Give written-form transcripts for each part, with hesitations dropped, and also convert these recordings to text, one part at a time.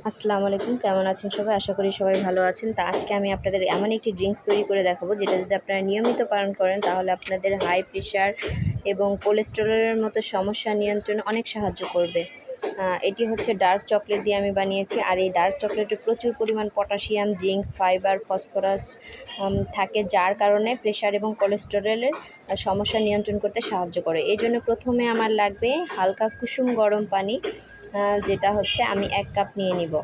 আসসালামু আলাইকুম, কেমন আছেন সবাই? আশা করি সবাই ভালো আছেন। তা আজকে আমি আপনাদের এমন একটি ড্রিঙ্কস তৈরি করে দেখাবো, যেটা যদি আপনারা নিয়মিত পালন করেন তাহলে আপনাদের হাই প্রেশার এবং কোলেস্টেরলের মতো সমস্যা নিয়ন্ত্রণে অনেক সাহায্য করবে। এটি হচ্ছে ডার্ক চকলেট দিয়ে আমি বানিয়েছি। আর এই ডার্ক চকলেটে প্রচুর পরিমাণ পটাশিয়াম, জিঙ্ক, ফাইবার, ফসফরাস থাকে, যার কারণে প্রেশার এবং কোলেস্টেরলের সমস্যা নিয়ন্ত্রণ করতে সাহায্য করে। এই জন্য প্রথমে আমার লাগবে হালকা কুসুম গরম পানি, যেটা হচ্ছে আমি 1 কাপ নিয়ে নিব।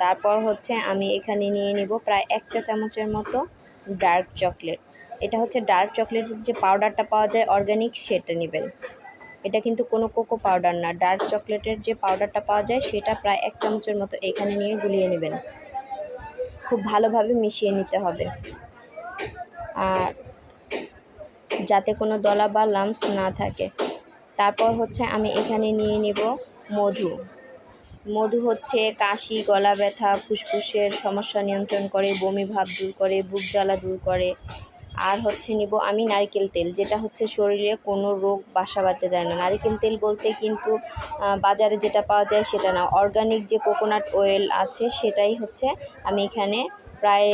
তারপর হচ্ছে আমি এখানে নিয়ে নিব প্রায় 1 চা চামচের মতো ডার্ক চকলেট। এটা হচ্ছে ডার্ক চকলেটের যে পাউডারটা পাওয়া যায় অর্গানিক, সেটা নেবেন। এটা কিন্তু কোনো কোকো পাউডার না, ডার্ক চকলেটের যে পাউডারটা পাওয়া যায় সেটা প্রায় 1 চামচের মতো এখানে নিয়ে গুলিয়ে নেবেন। খুব ভালোভাবে মিশিয়ে নিতে হবে, আর যাতে কোনো দলা বা লাম্পস না থাকে। তারপর হচ্ছে আমি এখানে নিয়ে নিব মধু। মধু হচ্ছে কাশি, গলা ব্যথা, ফুসফুসের সমস্যা নিয়ন্ত্রণ করে, বমি ভাব দূর করে, বুক জ্বালা দূর করে। আর হচ্ছে নিব আমি নারকেল তেল, যেটা হচ্ছে শরীরে কোনো রোগ বাসা বাঁধতে দেয় না। নারকেল তেল বলতে কিন্তু বাজারে যেটা পাওয়া যায় সেটা না, অর্গানিক যে কোকোনাট অয়েল আছে সেটাই হচ্ছে আমি এখানে প্রায়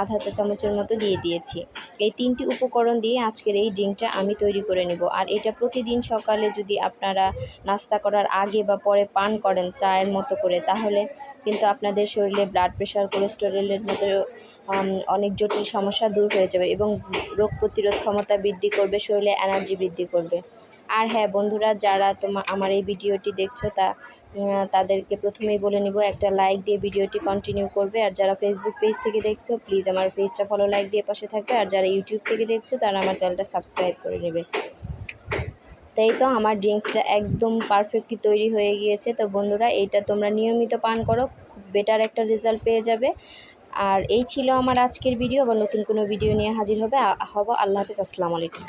আধা চা চামচের মতো দিয়ে দিয়েছি। এই 3টি উপকরণ দিয়ে আজকের এই ড্রিঙ্কটা আমি তৈরি করে নেব। আর এটা প্রতিদিন সকালে যদি আপনারা নাস্তা করার আগে বা পরে পান করেন চায়ের মতো করে, তাহলে কিন্তু আপনাদের শরীরে ব্লাড প্রেশার, কোলেস্টেরলের মতো অনেক জটিল সমস্যা দূর হয়ে যাবে এবং রোগ প্রতিরোধ ক্ষমতা বৃদ্ধি করবে, শরীরে এনার্জি বৃদ্ধি করবে। আর হ্যাঁ বন্ধুরা, যারা আমার এই ভিডিওটি দেখছো তাদেরকে প্রথমেই বলে নিব একটা লাইক দিয়ে ভিডিওটি কন্টিনিউ করবে। আর যারা ফেসবুক পেজ থেকে দেখছো প্লিজ আমার পেজটা ফলো, লাইক দিয়ে পাশে থাকবে। আর যারা ইউটিউব থেকে দেখছো তারা আমার চ্যানেলটা সাবস্ক্রাইব করে নেবে। তাই তো আমার ড্রিঙ্কসটা একদম পারফেক্টলি তৈরি হয়ে গিয়েছে। তো বন্ধুরা, এইটা তোমরা নিয়মিত পান করো, খুব বেটার একটা রেজাল্ট পেয়ে যাবে। আর এই ছিল আমার আজকের ভিডিও। আবার নতুন কোনো ভিডিও নিয়ে হাজির হব। আল্লাহ হাফিজ, আসসালামু আলাইকুম।